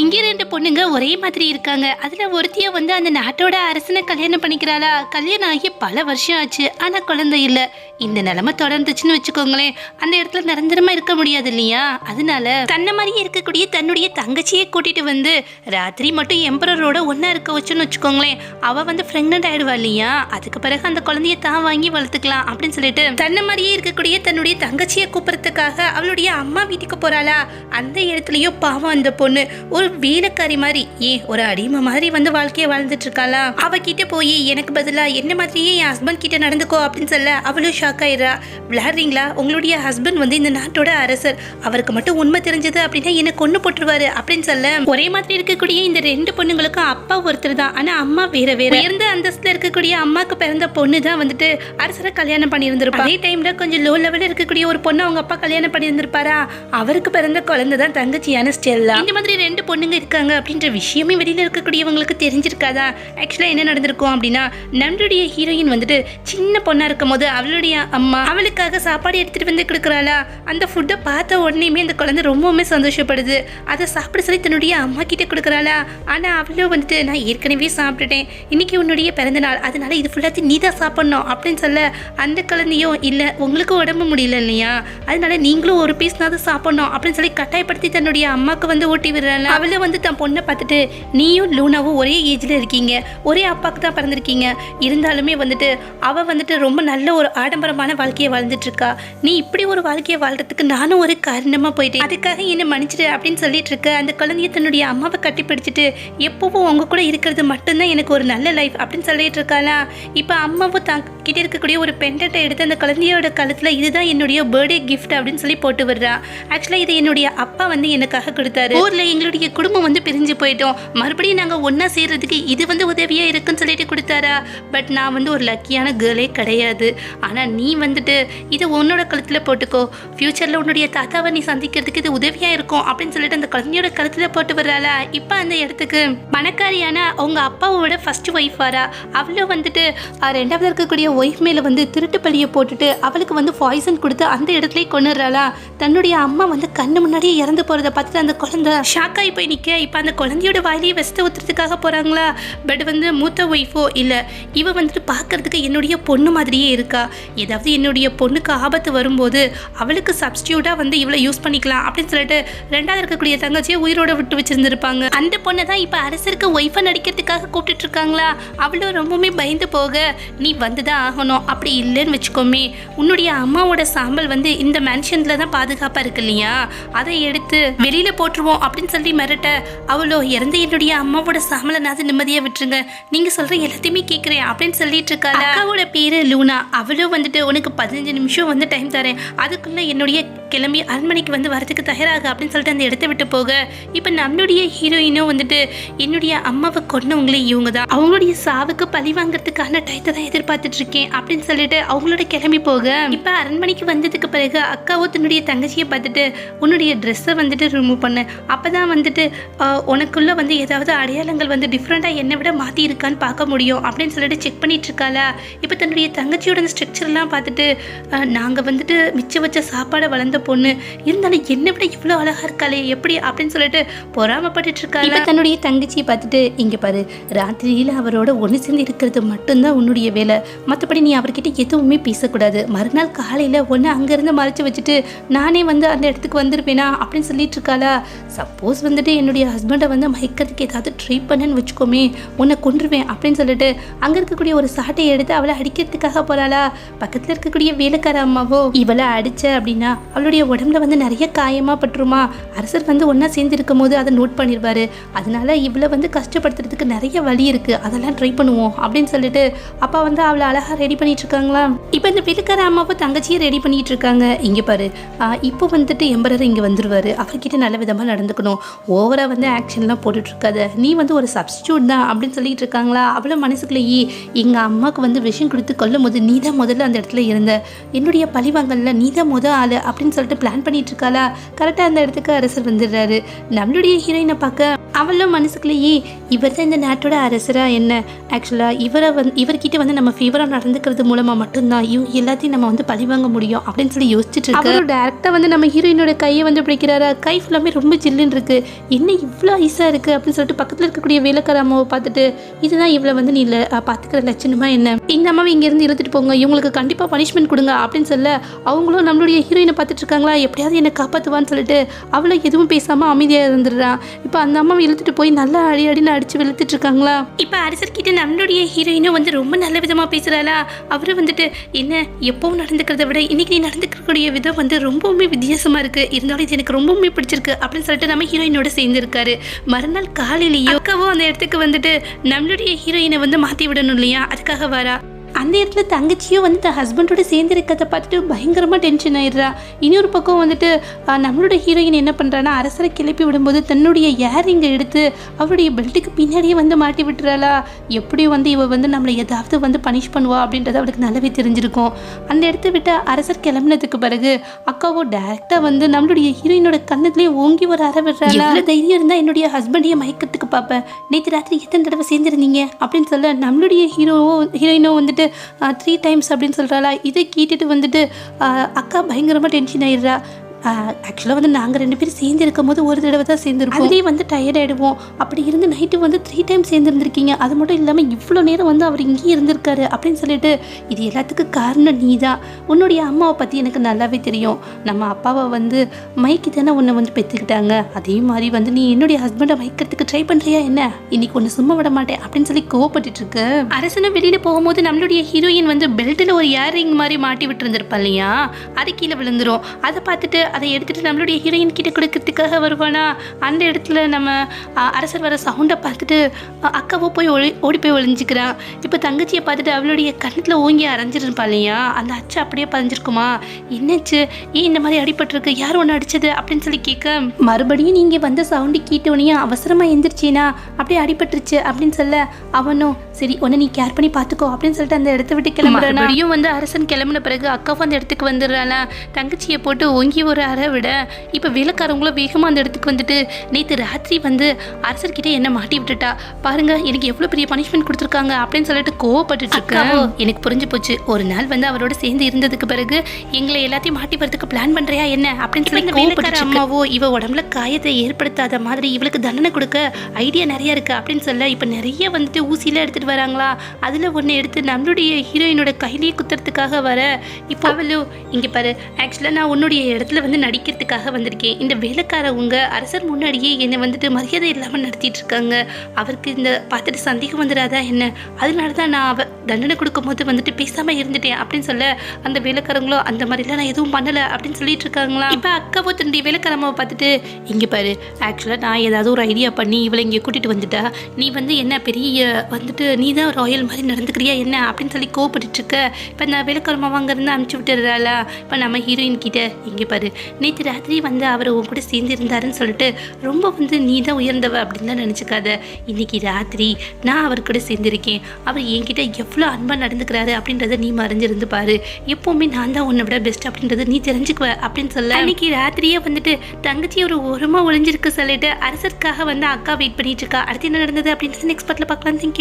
இங்கே 2 பொண்ணுங்க ஒரே மாதிரி இருக்காங்க. அதுல ஒருத்திய வந்து அந்த நாட்டோட அரசனை கல்யாணம் பண்ணிக்கிறாளா. கல்யாணம் ஆகி பல வருஷம் ஆச்சு. ஆனா குழந்தை இல்ல. இந்த நிலைமை தொடர்ந்துச்சுன்னு வச்சுக்கோங்களேன், அந்த இடத்துல நிரந்தரமா இருக்க முடியாது இல்லையா. அதனால தன்னை மாதிரியே இருக்கக்கூடிய தன்னுடைய தங்கச்சியை கூட்டிட்டு வந்து ராத்திரி மட்டும் எம்பரரோட ஒன்னா இருக்க வச்சுன்னு வச்சுக்கோங்களேன், அவ வந்து பிரெக்னன்ட் ஆயிடுவா இல்லையா. அதுக்கு பிறகு அந்த குழந்தைய தான் வாங்கி வளர்த்துக்கலாம் அப்படின்னு சொல்லிட்டு தன்னை மாதிரியே இருக்கக்கூடிய தன்னுடைய தங்கச்சியை கூப்பிடறதுக்காக அவளுடைய அம்மா வீட்டுக்கு போறாளா. அந்த இடத்துலயும் பாவம் அந்த பொண்ணு ஒரு வேலைக்காரி மாதிரி ஒரு அடிமை மாதிரி வந்து வாழ்க்கைய வாழ்ந்துட்டு இருக்காளா. அவகிட்ட போய் எனக்கு பதிலா என்ன மாதிரியே என் ஹஸ்பண்ட் கிட்ட நடந்துக்கோ அப்படின்னு சொல்ல அவளும் ஷாக் ஆயிடுறா. விளையாடுறீங்களா, உங்களுடைய ஹஸ்பண்ட் வந்து இந்த நாட்டோட அரசர், அவருக்கு மட்டும் உண்மை தெரிஞ்சது அப்படின்னா என்ன கொண்டு போட்டுருவாரு அப்படின்னு சொல்ல ஒரே மாதிரி இருக்கக்கூடிய இந்த 2 பொண்ணுங்களுக்கும் அப்பா ஒருத்தர் தான், ஆனா அம்மா வேற வேற. உயர்ந்த அந்தஸ்துல இருக்கக்கூடிய அம்மாக்கு பிறந்த பொண்ணு தான் வந்துட்டு அரசரை கல்யாணம் பண்ணியிருந்திருப்பா. அதே டைம்ல கொஞ்சம் லோ லெவல்ல இருக்கக்கூடிய ஒரு பொண்ணு அவங்க அப்பா கல்யாணம் பண்ணியிருந்திருப்பாரா. அவருக்கு பிறந்த குழந்தை தான் தங்கச்சியான ஸ்டெல்லா. இந்த மாதிரி 2 பொண்ணுங்க இருக்காங்க அப்படின்ற விஷயமே வெளியில இருக்கக்கூடியவங்களுக்கு தெரிஞ்சிருக்காதா. ஆக்சுவலா என்ன நடந்திருக்கும் அப்படின்னா, நம்மளுடைய ஹீரோயின் வந்துட்டு சின்ன பொண்ணா இருக்கும் போது அவளுடைய அம்மா அவளுக்காக சாப்பாடு எடுத்துட்டு வந்து கொடுக்குறாளா. அந்த ஃபுட்டை பார்த்த உடனேயுமே அந்த குழந்தை ரொம்பவுமே சந்தோஷப்படுது. அதை சாப்பிட சொல்லி தன்னுடைய அம்மா கிட்ட கொடுக்குறாளா. ஆனா அவளும் வந்துட்டு நான் ஏற்கனவே சாப்பிட்டுட்டேன், இன்னைக்கு உன்னுடைய பிறந்த நாள், அதனால இது ஃபுல்லாத்தையும் நீ தான் சாப்பிடணும் அப்படின்னு சொல்ல அந்த குழந்தையும் இல்ல உங்களுக்கு உடம்பு முடியல இல்லையா, அதனால நீங்களும் ஒரு பீஸ்னாவது சாப்பிடணும் அப்படின்னு சொல்லி கட்டாயப்படுத்தி தன்னுடைய அம்மாவுக்கு வந்து ஊட்டி விடுறாள். அவளை வந்து தன் பொண்ணை பார்த்துட்டு நீயும் லூனாவும் ஒரே ஏஜ்ல இருக்கீங்க, ஒரே அப்பாவுக்கு தான் பிறந்திருக்கீங்க, இருந்தாலுமே வந்துட்டு அவ வந்துட்டு ரொம்ப நல்ல ஒரு ஆடம்பரமான வாழ்க்கையை வாழ்ந்துட்டு இருக்கா, நீ இப்படி ஒரு வாழ்க்கையை வாழ்றதுக்கு நானும் ஒரு காரணமா போயிட்டேன், அதுக்காக என்ன மன்னிச்சிடு அப்படின்னு சொல்லிட்டு இருக்க. அந்த குழந்தைய தன்னுடைய அம்மாவை கட்டி பிடிச்சிட்டு எப்பவும் உங்க கூட இருக்கிறது மட்டும்தான் எனக்கு ஒரு நல்ல லைஃப் அப்படின்னு சொல்லிட்டு இருக்காளா. இப்போ அம்மாவும் கிட்ட இருக்கக்கூடிய ஒரு பெண்டட்டை எடுத்து அந்த குழந்தையோட கழுத்துல இதுதான் என்னுடைய பர்த்டே கிஃப்ட் அப்படின்னு சொல்லி போட்டு விடுறா. ஆக்சுவலா இதை என்னுடைய அப்பா வந்து எனக்காக கொடுத்தாரு, ஊர்ல எங்களுடைய குடும்பம் வந்து பிரிஞ்சு போயிட்டோம், மறுபடியும் நாங்க ஒன்னா சேர்றதுக்கு இது வந்து உதவியா இருக்குன்னு சொல்லிட்டு கொடுத்தாரா. பட் நான் வந்து ஒரு லக்கியான கேர்ளே கிடையாது, ஆனா நீ வந்துட்டு இதை உன்னோட கழுத்துல போட்டுக்கோ, ஃபியூச்சர்ல உன்னுடைய தாத்தாவை நீ சந்திக்கிறதுக்கு இது உதவியா இருக்கும் அப்படின்னு சொல்லிட்டு அந்த குழந்தையோட கழுத்துல போட்டு வர்றாளா. இப்ப அந்த இடத்துக்கு பணக்காரியான அவங்க அப்பாவோட ஃபர்ஸ்ட் ஒய்ஃப் வரா. அவளும் வந்துட்டு 2வது இருக்கக்கூடிய ஒய்ஃப் மேல வந்து திருட்டு பழியை போட்டுட்டு அவளுக்கு வந்து பாய்சன் கொடுத்து அந்த இடத்துலயே கொண்டுறாளா. தன்னுடைய அம்மா வந்து கண்ணு முன்னாடியே இறந்து போறதை பார்த்துட்டு அந்த குழந்தை ஷாக் ஆகி போய் நிக்க. இப்ப அந்த குழந்தையோட வாயிலேயே விஷத்தை ஊத்துறதுக்காக போறாங்களா. பட் வந்து மூத்த ஒய்ஃபோ இல்ல, இவ வந்துட்டு பாக்குறதுக்கு என்னுடைய பொண்ணு மாதிரியே இருக்கா, ஏதாவது என்னுடைய பொண்ணுக்கு ஆபத்து வரும்போது அவளுக்கு சப்ஸ்டியூட்டா வந்து இவளை யூஸ் பண்ணிக்கலாம் அப்படின்னு சொல்லிட்டு 2வது இருக்கக்கூடிய தங்கச்சியை உயிரோட விட்டு வச்சிருந்திருப்பாங்க. அந்த பொண்ணை தான் இப்ப அரசருக்கு ஒய்ஃபா நடிக்கிறதுக்காக கூப்பிட்டு இருக்காங்களா. அவளும் ரொம்பவுமே பயந்து போக நீ வந்துதான் ஆகணும், அப்படி இல்லைன்னு வச்சுக்கோமே உன்னுடைய அம்மாவோட சாம்பல் வந்து இந்த மேன்ஷன்ல தான் பாதுகாப்பா இருக்கு இல்லையா, அதை எடுத்து வெளியில போட்டுருவோம் அப்படின்னு சொல்லி மிரட்ட அவளோ இறந்த என்னுடைய அம்மாவோட சாம்பலை நான் நிம்மதியா விட்டுருங்க, நீங்க சொல்ற எல்லாத்தையுமே கேட்கிறேன் அப்படின்னு சொல்லிட்டு இருக்காள். அக்காவோட பேரு லூனா. அவளும் வந்துட்டு உனக்கு 15 நிமிஷம் வந்து டைம் தரேன், அதுக்குள்ள என்னுடைய கிளம்பி அரண்மனைக்கு வந்து வரதுக்கு தயாராக அப்படின்னு சொல்லிட்டு அந்த இடத்த விட்டு போக இப்ப நம்மளுடைய ஹீரோயினும் வந்துட்டு என்னுடைய அம்மாவை கொண்டவங்களே இவங்க தான், அவங்களுடைய சாவுக்கு பழி வாங்கறதுக்கான டயத்தை தான் எதிர்பார்த்துட்டு இருக்கேன் அப்படின்னு சொல்லிட்டு அவங்களோட கிளம்பி போக இப்ப அரண்மனைக்கு வந்ததுக்கு பிறகு அக்காவோ தன்னுடைய தங்கச்சியை பார்த்துட்டு உன்னுடைய ட்ரெஸ்ஸை வந்துட்டு ரிமூவ் பண்ணு, அப்பதான் வந்துட்டு உனக்குள்ள வந்து ஏதாவது அடையாளங்கள் வந்து டிஃப்ரெண்டா என்னை விட மாத்தி இருக்கான்னு பார்க்க முடியும் அப்படின்னு சொல்லிட்டு செக் பண்ணிட்டு இருக்காளா. இப்ப தன்னுடைய தங்கச்சியோட ஸ்ட்ரக்சர் எல்லாம் பார்த்துட்டு நாங்க வந்துட்டு மிச்சம் வச்ச சாப்பாடை வளர்ந்த பொண்ணு, இருந்தாலும் என்னை விட இவ்வளவு அழகா இருக்காளே எப்படி அப்படின்னு சொல்லிட்டு பொறாமப்பட்டு இருக்காங்க. இப்ப தன்னுடைய தங்கச்சியை பார்த்துட்டு இங்க பாரு, ராத்திரியில அவரோட ஒண்ணு சேர்ந்து இருக்கிறது மட்டும்தான் உன்னுடைய வேலை, மற்றபடி நீ அவர்கிட்ட எதுவுமே பேசக்கூடாது, மறுநாள் காலையில ஒன்னு அங்கிருந்து மறைச்சு வச்சுட்டு நானே வந்து அந்த இடத்துக்கு வந்துருப்பேனா அப்படின்னு சொல்லிட்டு இருக்காளா. சப்போஸ் வந்துட்டு என்னுடைய ஹஸ்பண்டை வந்து மயக்கிறதுக்கு ஏதாவது ட்ரை பண்ணேன்னு வச்சுக்கோமே உன்னை கொண்டுருவேன் அப்படின்னு சொல்லிட்டு அங்க இருக்கக்கூடிய ஒரு சாட்டையை எடுத்து அவளை அடிக்கிறதுக்காக போறாளா. பக்கத்துல இருக்கக்கூடிய வேலைக்கார அம்மாவோ இவளை அடிச்ச அப்படின்னா அவளுடைய உடம்புல வந்து நிறைய காயமா பட்டுருமா, அரசர் வந்து ஒன்னா சேர்ந்து இருக்கும் போது அதை நோட் பண்ணிருவாரு, அதனால இவளை வந்து கஷ்டப்படுத்துறதுக்கு நிறைய வழி இருக்கு, அதெல்லாம் ட்ரை பண்ணுவோம் அப்படின்னு சொல்லிட்டு அப்பா வந்து அவளை அழகா ரெடி பண்ணிட்டு இருக்காங்களா. இப்ப இந்த வேலைக்கார அம்மாவும் தங்கச்சியை ரெடி பண்ணிட்டு இருக்காங்க. இங்க பாரு, இப்போ வந்துட்டு எம்பரர் இங்க வந்துருவாரு, அவர்கிட்ட நல்ல விதமா நடந்துக்கணும், ஓவரா வந்து ஆக்ஷன்லாம் போட்டுட்டு இருக்காத, நீ வந்து ஒரு சப்ஸ்டியூட் தான் அப்படின்னு சொல்லிட்டு இருக்காங்களா. அவளை மனசுக்குள்ளேயே எங்க அம்மாவுக்கு வந்து விஷயம் கொடுத்து கொல்லும் போது நீ தான் முதல்ல அந்த இடத்துல இருந்த, என்னுடைய பழிவாங்கல்ல நீ தான் ஆளு அப்படின்னு சொல்லிட்டு பிளான் பண்ணிட்டு இருக்காளா. கரெக்டா அந்த இடத்துக்கு அரசர் வந்துடுறாரு. நம்மளுடைய ஹீரோயினை பார்க்க அவளும் மனசுக்குள்ளேயே இவர் தான் இந்த நாட்டோட அரசரா என்ன, ஆக்சுவலாக இவர்கிட்ட வந்து நம்ம ஃபீவராக நடந்துக்கிறது மூலமாக மட்டும்தான் இவங்க எல்லாத்தையும் நம்ம வந்து பழிவாங்க முடியும் அப்படின்னு சொல்லி யோசிச்சுட்டு இருக்கு. அவரும் டேரெக்டாக வந்து நம்ம ஹீரோயினோட கையை வந்து பிடிக்கிறாரா. கை ஃபுல்லாமே ரொம்ப ஜில்லுன்னு இருக்கு. என்ன இவ்வளோ ஐஸாக இருக்குது அப்படின்னு சொல்லிட்டு பக்கத்தில் இருக்கக்கூடிய வேலைக்கார அம்மாவை பார்த்துட்டு இதுதான் இவ்வளோ வந்து நீ பார்த்துக்கிற லட்சணமா என்ன, இந்த அம்மாவை இங்கேருந்து இழுத்துட்டு போங்க, இவங்களுக்கு கண்டிப்பாக பனிஷ்மெண்ட் கொடுங்க அப்படின்னு சொல்ல அவங்களும் நம்மளுடைய ஹீரோயினை பார்த்துட்டு இருக்காங்களா, எப்படியாவது என்னை காப்பாற்றுவான்னு சொல்லிட்டு அவளை எதுவும் பேசாமல் அமைதியாக இருந்துடுறான். இப்போ அந்த அம்மாவை இழுத்துட்டு போய் நல்லா அடின்னு அடிச்சு வெளுத்துட்டு இருக்காங்களா. இப்போ அரசர்கிட்ட நம்மளுடைய ஹீரோயினும் வந்து ரொம்ப நல்ல விதமாக பேசுகிறாளா. அவரும் வந்துட்டு என்ன எப்பவும் நடந்துக்கிறத விட இன்னைக்கு நீ நடந்துக்கக்கூடிய விதம் வந்து ரொம்பவுமே வித்தியாசமாக இருக்குது, இருந்தாலும் இது எனக்கு ரொம்பவுமே பிடிச்சிருக்கு அப்படின்னு சொல்லிட்டு நம்ம ஹீரோயினோட சேர்ந்துருக்காரு. மறுநாள் காலையிலேயோ அக்காவும் அந்த இடத்துக்கு வந்துட்டு நம்மளுடைய ஹீரோயினை வந்து மாற்றி விடணும் இல்லையா, அதுக்காக வரா. அந்த இடத்துல தங்கச்சியும் வந்து தன் ஹஸ்பண்டோட சேர்ந்து இருக்கிறத பார்த்துட்டு பயங்கரமாக டென்ஷன் ஆயிடுறா. இன்னொரு பக்கம் வந்துட்டு நம்மளோட ஹீரோயின் என்ன பண்ணுறான்னா அரசரை கிளப்பி விடும்போது தன்னுடைய இயரிங்கை எடுத்து அவருடைய பெல்ட்டுக்கு பின்னாடியே வந்து மாட்டி விட்டுறாளா. எப்படியும் வந்து இவ வந்து நம்மளை ஏதாவது வந்து பனிஷ் பண்ணுவா அப்படின்றது அவளுக்கு நல்லாவே தெரிஞ்சிருக்கும். அந்த இடத்த விட்டு அரசர் கிளம்பினதுக்கு பிறகு அக்காவோ டைரெக்டாக வந்து நம்மளுடைய ஹீரோயினோட கண்ணத்துலேயே ஓங்கி ஒரு அற விடுறாளா. தைரியம் இருந்தால் என்னுடைய ஹஸ்பண்டையே மயக்கத்துக்கு பார்ப்பேன், நேற்று ராத்திரி எத்தனை தடவை சேர்ந்துருந்தீங்க அப்படின்னு சொல்ல நம்மளுடைய ஹீரோயினோ வந்துட்டு 3 times அப்படின்னு சொல்கிறாளா. இதை கேட்டுட்டு வந்துட்டு அக்கா பயங்கரமாக டென்ஷன் ஆயிடுறா. ஆக்சுவலாக வந்து நாங்கள் 2 பேரும் சேர்ந்து இருக்கும் போது ஒரு தடவை தான் சேர்ந்துருக்கோம், அதுலேயே வந்து டயர்ட் ஆகிடுவோம். அப்படி இருந்து நைட்டு வந்து 3 times சேர்ந்துருந்துருக்கீங்க, அது மட்டும் இல்லாமல் இவ்வளோ நேரம் வந்து அவர் இங்கேயே இருந்திருக்காரு அப்படின்னு சொல்லிட்டு இது எல்லாத்துக்கும் காரணம் நீ தான். உன்னுடைய அம்மாவை பற்றி எனக்கு நல்லாவே தெரியும். நம்ம அப்பாவை வந்து மைக்கு தானே உன்னை வந்து பெற்றுக்கிட்டாங்க, அதே மாதிரி வந்து நீ என்னுடைய ஹஸ்பண்டை மைக்கிறதுக்கு ட்ரை பண்ணுறியா என்ன, இன்னைக்கு ஒன்று சும்மா விட மாட்டேன் அப்படின்னு சொல்லி கோவப்பட்டு இருக்கு. அரசனும் வெளியில் போகும்போது நம்மளுடைய ஹீரோயின் வந்து பெல்ட்டில் ஒரு இயரிங் மாதிரி மாட்டி விட்டு இருந்திருப்பா இல்லையா, அது கீழே விழுந்துரும். அதை பார்த்துட்டு அதை எடுத்துகிட்டு நம்மளுடைய ஹீரோயின் கிட்ட கொடுக்கறதுக்காக வருவானா. அந்த இடத்துல நம்ம அரசர் வர சவுண்டை பார்த்துட்டு அக்காவோ போய் ஓடி போய் ஒளிஞ்சிக்கிறான். இப்போ தங்கச்சியை பார்த்துட்டு அவளுடைய கண்ணத்தில் ஓங்கி அரைஞ்சிருப்பா இல்லையா, அந்த அச்சு அப்படியே பதிஞ்சிருக்குமா. என்னாச்சு, ஏன் இந்த மாதிரி அடிபட்டிருக்கு, யார் ஒன்று அடிச்சது அப்படின்னு சொல்லி கேட்க மறுபடியும் நீங்கள் வந்த சவுண்டு கேட்டோன்னே அவசரமாக எந்திரிச்சினா அப்படியே அடிபட்டுருச்சு அப்படின்னு சொல்ல அவனும் சரி ஒன்று நீ கேர் பண்ணி பார்த்துக்கோ அப்படின்னு சொல்லிட்டு அந்த இடத்த விட்டு கிளம்புறான். மறுபடியும் வந்து அரசன் கிளம்புன பிறகு அக்காவும் அந்த இடத்துக்கு வந்துடுறாளா. தங்கச்சியை போட்டு ஓங்கி ஒரு அறை விட இப்போ வேலைக்காரங்களும் வேகமாக அந்த இடத்துக்கு வந்துட்டு நேற்று ராத்திரி வந்து அரசர்கிட்ட என்ன மாட்டி விட்டுட்டா பாருங்க, எனக்கு எவ்வளோ பெரிய பனிஷ்மெண்ட் கொடுத்துருக்காங்க அப்படின்னு சொல்லிட்டு கோவப்பட்டுட்டு இருக்கேன். எனக்கு புரிஞ்சு போச்சு, ஒரு நாள் வந்து அவரோட சேர்ந்து இருந்ததுக்கு பிறகு எங்களை எல்லாத்தையும் மாட்டி வரதுக்கு பிளான் பண்றியா என்ன அப்படின்னு சொல்லி கோவப்பட்டு அம்மாவோ இவ உடம்புல காயத்தை ஏற்படுத்தாத மாதிரி இவளுக்கு தண்டனை கொடுக்க ஐடியா நிறைய இருக்கு அப்படின்னு சொல்ல இப்போ நிறைய வந்துட்டு ஊசியில எடுத்துட்டு வராங்களா. அதில் ஒன்று எடுத்து நம்மளுடைய ஹீரோயினோட கையிலேயே குத்துறதுக்காக வர இப்போ அவளும் இங்கே பாரு, ஆக்சுவலாக நான் உன்னுடைய இடத்துல வந்து நடிக்கிறதுக்காக வந்திருக்கேன், இந்த வேலைக்காரவங்க அரசர் முன்னாடியே என்னை வந்துட்டு மரியாதை இல்லாமல் நடத்திட்டு இருக்காங்க, அவருக்கு இந்த பார்த்துட்டு சந்தேகம் வந்துடாதா என்ன, அதனால தான் நான் அவ தண்டனை கொடுக்கும் போது வந்துட்டு பேசாமல் இருந்துட்டேன் அப்படின்னு சொல்ல அந்த வேலைக்காரங்களோ அந்த மாதிரிலாம் நான் எதுவும் பண்ணலை அப்படின்னு சொல்லிட்டு இருக்காங்களா. இப்போ அக்காவோ தன்னுடைய வேலைக்காரம்மாவை பார்த்துட்டு இங்கே பாரு, ஆக்சுவலாக நான் ஏதாவது ஒரு ஐடியா பண்ணி இவளை இங்கே கூட்டிகிட்டு வந்துட்டா நீ வந்து என்ன பெரிய வந்துட்டு நீ தான் ராயல் மாதிரி நடந்துக்கிறியா என்ன அப்படின்னு சொல்லி கோவப்பட்டு இருக்க. இப்போ நான் வேலைக்காரம்மாவை அங்கேருந்து அனுப்பிச்சி விட்டுறாளா. இப்போ நம்ம ஹீரோயின் கிட்ட இங்கே பாரு, நேற்று ராத்திரி வந்து அவர் உன் கூட சேர்ந்து இருந்தாருன்னு சொல்லிட்டு ரொம்ப வந்து நீ தான் உயர்ந்தவ அப்படின்னு தான் நினச்சிக்காத, இன்னைக்கு ராத்திரி நான் அவர் கூட சேர்ந்துருக்கேன், அவர் என்கிட்ட எவ்வளோ அன்பாக நடந்துக்கிறாரு அப்படின்றத நீ மறைஞ்சிருந்து பாரு, எப்போவுமே நான் தான் உன்னை விட பெஸ்ட் அப்படின்றத நீ தெரிஞ்சுக்குவ அப்படின்னு சொல்ல அன்னைக்கு ராத்திரியே வந்துட்டு தங்கச்சி ஒரு ஓரமாக ஒளிஞ்சிருக்கு சொல்லிட்டு அரசருக்காக வந்து அக்கா வெயிட் பண்ணிட்டு இருக்கா. அடுத்து என்ன நடந்தது அப்படின்னு நெக்ஸ்ட் பார்ட்டில் பார்க்கலாம். தேங்க்யூ.